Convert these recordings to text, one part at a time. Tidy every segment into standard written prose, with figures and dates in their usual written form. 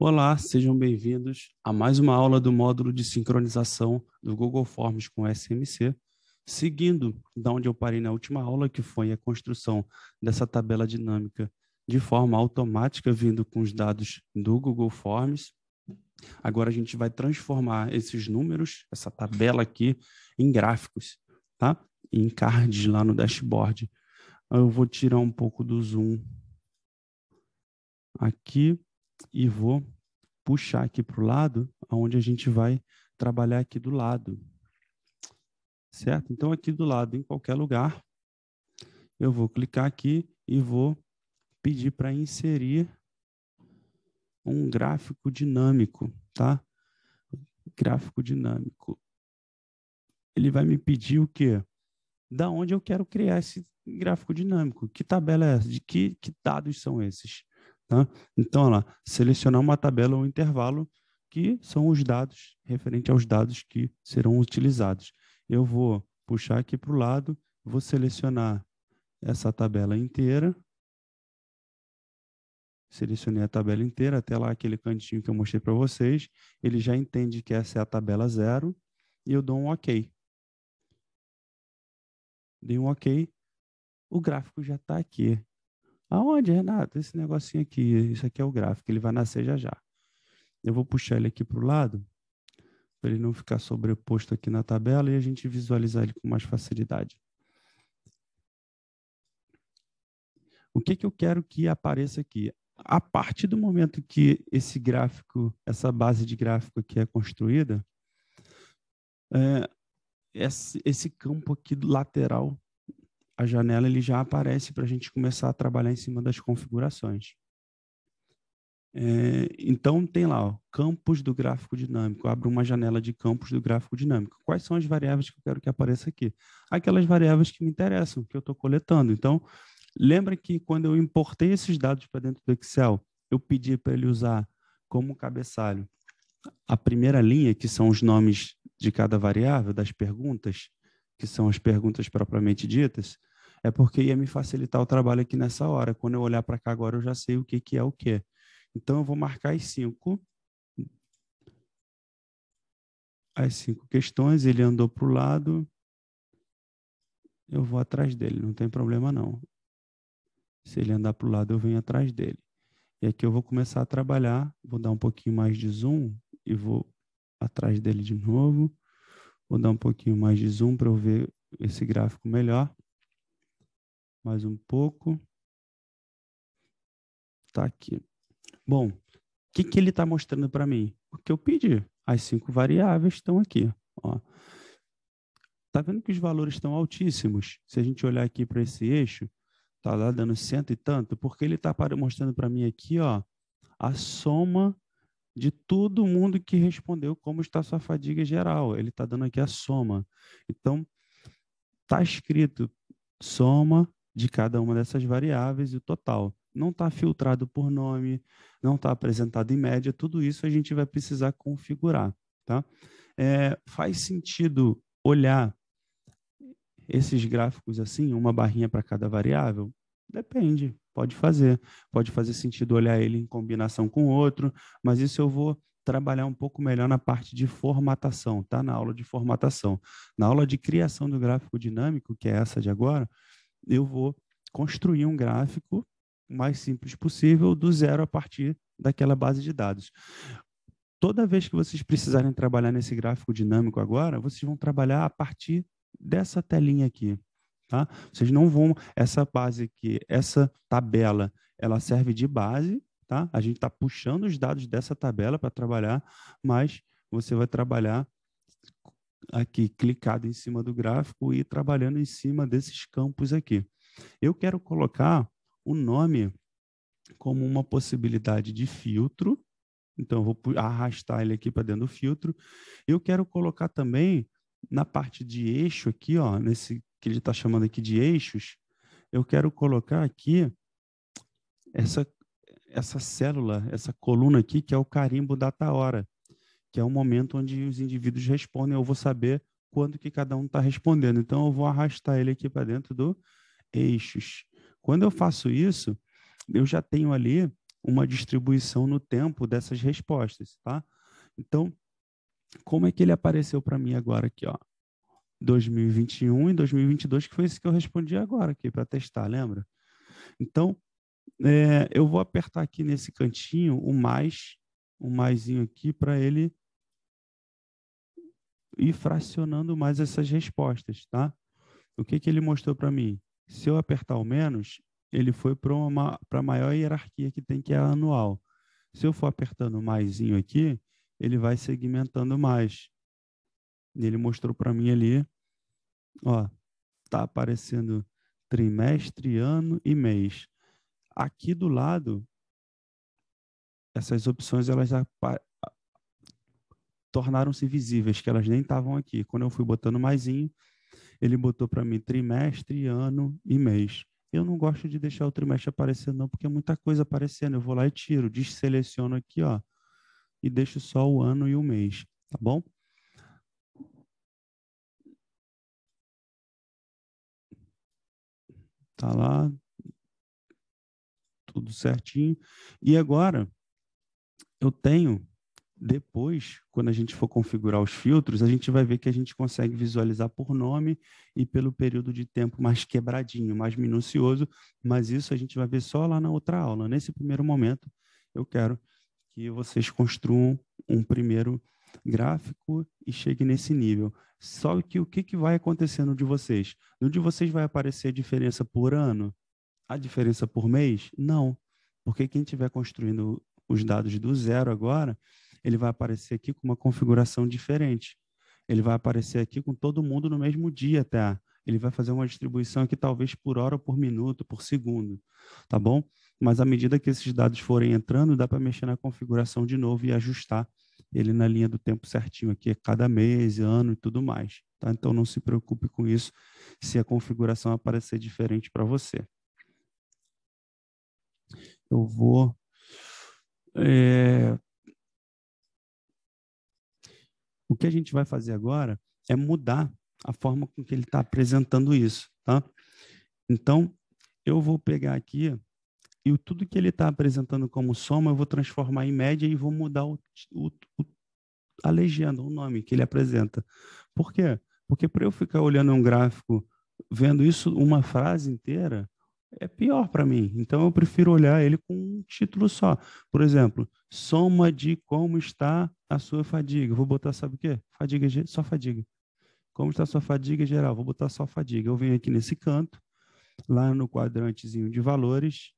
Olá, sejam bem-vindos a mais uma aula do módulo de sincronização do Google Forms com SMC, seguindo da onde eu parei na última aula, que foi a construção dessa tabela dinâmica de forma automática, vindo com os dados do Google Forms. Agora a gente vai transformar esses números, essa tabela aqui, em gráficos, tá? Em cards lá no dashboard. Eu vou tirar um pouco do zoom aqui e vou puxar aqui para o lado, onde a gente vai trabalhar aqui do lado, certo? Então, aqui do lado, em qualquer lugar, eu vou clicar aqui e vou pedir para inserir um gráfico dinâmico, tá? Gráfico dinâmico. Ele vai me pedir o quê? Da onde eu quero criar esse gráfico dinâmico. Que tabela é essa? De que dados são esses? Tá? Então, olha lá, selecionar uma tabela ou um intervalo que são os dados, referente aos dados que serão utilizados. Eu vou puxar aqui para o lado, vou selecionar essa tabela inteira. Selecionei a tabela inteira, até lá aquele cantinho que eu mostrei para vocês. Ele já entende que essa é a tabela 0 e eu dou um OK. Dei um OK, o gráfico já está aqui. Aonde, Renato? Esse negocinho aqui, isso aqui é o gráfico, ele vai nascer já já. Eu vou puxar ele aqui para o lado, para ele não ficar sobreposto aqui na tabela e a gente visualizar ele com mais facilidade. O que eu quero que apareça aqui? A partir do momento que esse gráfico, essa base de gráfico aqui é construída, esse campo aqui do lateral, a janela, ele já aparece para a gente começar a trabalhar em cima das configurações. Então, tem lá, ó, campos do gráfico dinâmico. Abro uma janela de campos do gráfico dinâmico. Quais são as variáveis que eu quero que apareça aqui? Aquelas variáveis que me interessam, que eu estou coletando. Então, lembra que quando eu importei esses dados para dentro do Excel, eu pedi para ele usar como cabeçalho a primeira linha, que são os nomes de cada variável, das perguntas, que são as perguntas propriamente ditas, é porque ia me facilitar o trabalho aqui nessa hora. Quando eu olhar para cá agora, eu já sei o que é o quê. Então, eu vou marcar as cinco questões. Ele andou para o lado, eu vou atrás dele, não tem problema não. Se ele andar para o lado, eu venho atrás dele. E aqui eu vou começar a trabalhar, vou dar um pouquinho mais de zoom e vou atrás dele de novo. Vou dar um pouquinho mais de zoom para eu ver esse gráfico melhor. Mais um pouco. Tá aqui. Bom, o que ele está mostrando para mim? O que eu pedi. As 5 variáveis estão aqui. Ó. Tá vendo que os valores estão altíssimos? Se a gente olhar aqui para esse eixo, tá lá dando cento e tanto, porque ele está mostrando para mim aqui, ó, a soma de todo mundo que respondeu como está sua fadiga geral. Ele está dando aqui a soma. Então, está escrito soma de cada uma dessas variáveis e o total. Não está filtrado por nome, não está apresentado em média, tudo isso a gente vai precisar configurar. Tá? Faz sentido olhar esses gráficos assim, uma barrinha para cada variável? Depende, pode fazer. Pode fazer sentido olhar ele em combinação com outro, mas isso eu vou trabalhar um pouco melhor na parte de formatação, tá? Na aula de formatação. Na aula de criação do gráfico dinâmico, que é essa de agora, eu vou construir um gráfico o mais simples possível, do zero a partir daquela base de dados. Toda vez que vocês precisarem trabalhar nesse gráfico dinâmico agora, vocês vão trabalhar a partir dessa telinha aqui, tá? Vocês não vão, essa base aqui, essa tabela, ela serve de base, tá? A gente está puxando os dados dessa tabela para trabalhar, mas você vai trabalhar aqui, clicado em cima do gráfico e trabalhando em cima desses campos aqui. Eu quero colocar o nome como uma possibilidade de filtro. Então, eu vou arrastar ele aqui para dentro do filtro. Eu quero colocar também na parte de eixo aqui, ó, nesse que ele está chamando aqui de eixos, eu quero colocar aqui essa célula, essa coluna aqui, que é o carimbo data hora, que é o momento onde os indivíduos respondem. Eu vou saber quando que cada um está respondendo. Então, eu vou arrastar ele aqui para dentro do eixos. Quando eu faço isso, eu já tenho ali uma distribuição no tempo dessas respostas, tá? Então, como é que ele apareceu para mim agora aqui, ó? 2021 e 2022, que foi isso que eu respondi agora aqui para testar, lembra? Então, eu vou apertar aqui nesse cantinho um maisinho aqui para ele ir fracionando mais essas respostas, tá? O que que ele mostrou para mim? Se eu apertar o menos, ele foi para a maior hierarquia que tem, que é a anual. Se eu for apertando o maisinho aqui, ele vai segmentando mais. Ele mostrou para mim ali, ó, tá aparecendo trimestre, ano e mês. Aqui do lado, essas opções elas tornaram-se visíveis, que elas nem estavam aqui. Quando eu fui botando maisinho, ele botou para mim trimestre, ano e mês. Eu não gosto de deixar o trimestre aparecendo, não, porque é muita coisa aparecendo. Eu vou lá e tiro, desseleciono aqui, ó, e deixo só o ano e o mês, tá bom? Tá lá, tudo certinho. E agora, eu tenho, depois, quando a gente for configurar os filtros, a gente vai ver que a gente consegue visualizar por nome e pelo período de tempo mais quebradinho, mais minucioso, mas isso a gente vai ver só lá na outra aula. Nesse primeiro momento, eu quero que vocês construam um primeiro gráfico e cheguem nesse nível. Só que o que vai acontecer no de vocês? No de vocês vai aparecer a diferença por ano? A diferença por mês? Não. Porque quem estiver construindo os dados do zero agora, ele vai aparecer aqui com uma configuração diferente. Ele vai aparecer aqui com todo mundo no mesmo dia, tá? Ele vai fazer uma distribuição aqui talvez por hora, por minuto, por segundo, tá bom? Mas à medida que esses dados forem entrando, dá para mexer na configuração de novo e ajustar ele na linha do tempo certinho aqui, cada mês, ano e tudo mais, tá? Então não se preocupe com isso se a configuração aparecer diferente para você. Eu vou o que a gente vai fazer agora é mudar a forma com que ele está apresentando isso, tá? Então, eu vou pegar aqui e tudo que ele está apresentando como soma, eu vou transformar em média e vou mudar o, a legenda, o nome que ele apresenta. Por quê? Porque para eu ficar olhando um gráfico, vendo isso, uma frase inteira, é pior para mim. Então, eu prefiro olhar ele com um título só. Por exemplo, soma de como está a sua fadiga. Vou botar, sabe o quê? Fadiga, só fadiga. Como está a sua fadiga geral? Vou botar só fadiga. Eu venho aqui nesse canto, lá no quadrantezinho de valores,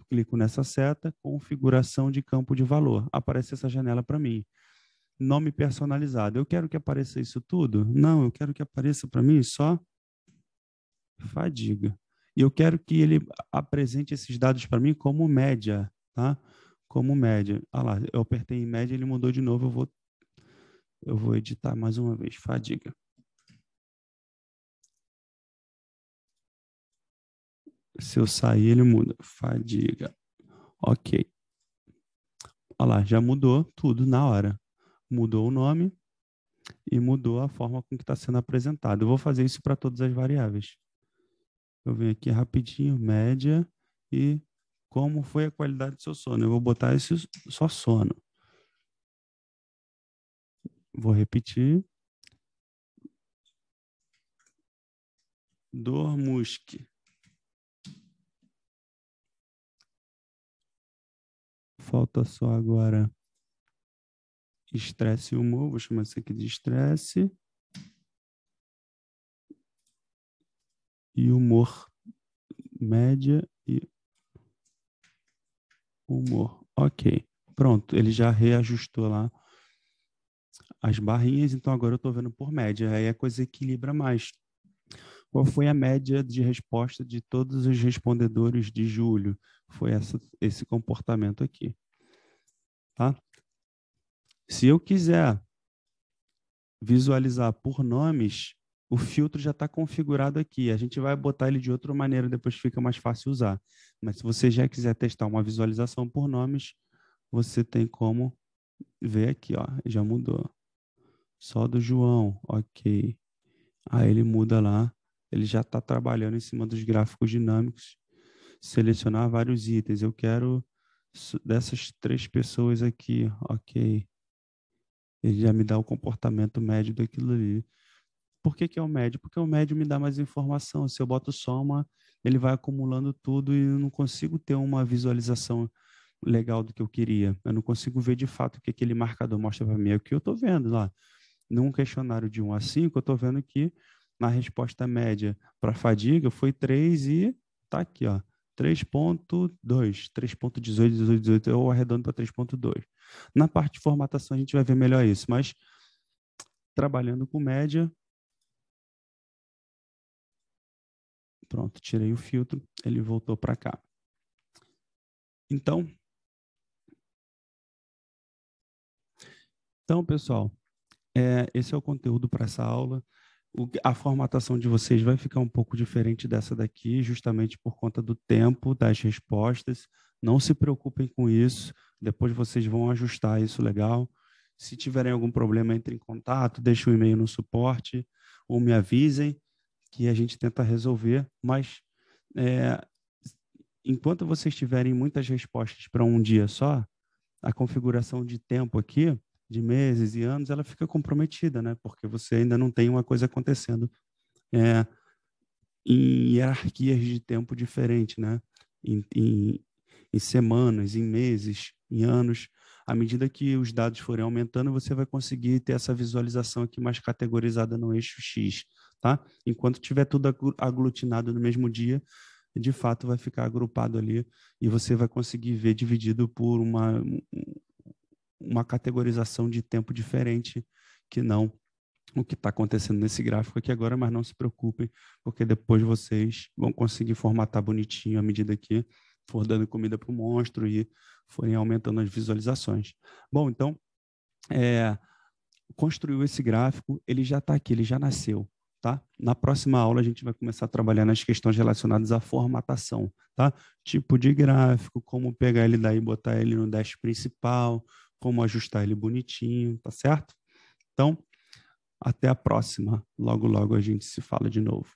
clico nessa seta, configuração de campo de valor. Aparece essa janela para mim. Nome personalizado. Eu quero que apareça isso tudo? Não, eu quero que apareça para mim só fadiga. E eu quero que ele apresente esses dados para mim como média, tá? Como média. Ah lá, eu apertei em média, ele mudou de novo, eu vou editar mais uma vez, fadiga. Se eu sair, ele muda. Fadiga. Ok. Olha lá, já mudou tudo na hora. Mudou o nome e mudou a forma com que está sendo apresentado. Eu vou fazer isso para todas as variáveis. Eu venho aqui rapidinho, média e como foi a qualidade do seu sono. Eu vou botar esse só sono. Vou repetir. Dormusque. Falta só agora estresse e humor. Vou chamar isso aqui de estresse. E humor. Média e humor. Ok. Pronto, ele já reajustou lá as barrinhas, então agora eu estou vendo por média. Aí a coisa equilibra mais. Qual foi a média de resposta de todos os respondedores de julho? Foi esse comportamento aqui. Tá? Se eu quiser visualizar por nomes, o filtro já está configurado aqui. A gente vai botar ele de outra maneira, depois fica mais fácil usar. Mas se você já quiser testar uma visualização por nomes, você tem como ver aqui, ó, já mudou. Só do João, ok. Aí ele muda lá, ele já está trabalhando em cima dos gráficos dinâmicos, selecionar vários itens. Eu quero dessas 3 pessoas aqui, ok. Ele já me dá o comportamento médio daquilo ali. Por que que é o médio? Porque o médio me dá mais informação. Se eu boto soma, ele vai acumulando tudo e eu não consigo ter uma visualização legal do que eu queria. Eu não consigo ver de fato o que aquele marcador mostra para mim. É o que eu estou vendo lá. Num questionário de 1 a 5, eu estou vendo que na resposta média para fadiga foi 3 e tá aqui, ó. 3.2, 3.18, 18, 18, eu arredondo para 3.2. Na parte de formatação a gente vai ver melhor isso, mas trabalhando com média, pronto, tirei o filtro, ele voltou para cá. Então, pessoal, esse é o conteúdo para essa aula. A formatação de vocês vai ficar um pouco diferente dessa daqui, justamente por conta do tempo das respostas. Não se preocupem com isso, depois vocês vão ajustar isso legal. Se tiverem algum problema, entrem em contato, deixem um e-mail no suporte ou me avisem que a gente tenta resolver. Mas é, enquanto vocês tiverem muitas respostas para um dia só, a configuração de tempo aqui, de meses e anos, ela fica comprometida, né? Porque você ainda não tem uma coisa acontecendo é, em hierarquias de tempo diferente, né? Em semanas, em meses, em anos. À medida que os dados forem aumentando, você vai conseguir ter essa visualização aqui mais categorizada no eixo X, tá? Enquanto tiver tudo aglutinado no mesmo dia, de fato vai ficar agrupado ali e você vai conseguir ver dividido por uma categorização de tempo diferente que não o que está acontecendo nesse gráfico aqui agora, mas não se preocupem, porque depois vocês vão conseguir formatar bonitinho à medida que for dando comida para o monstro e forem aumentando as visualizações. Bom, então, construiu esse gráfico, ele já está aqui, ele já nasceu. Tá? Na próxima aula a gente vai começar a trabalhar nas questões relacionadas à formatação, tá? Tipo de gráfico, como pegar ele daí e botar ele no dash principal, como ajustar ele bonitinho, tá certo? Então, até a próxima. Logo, logo a gente se fala de novo.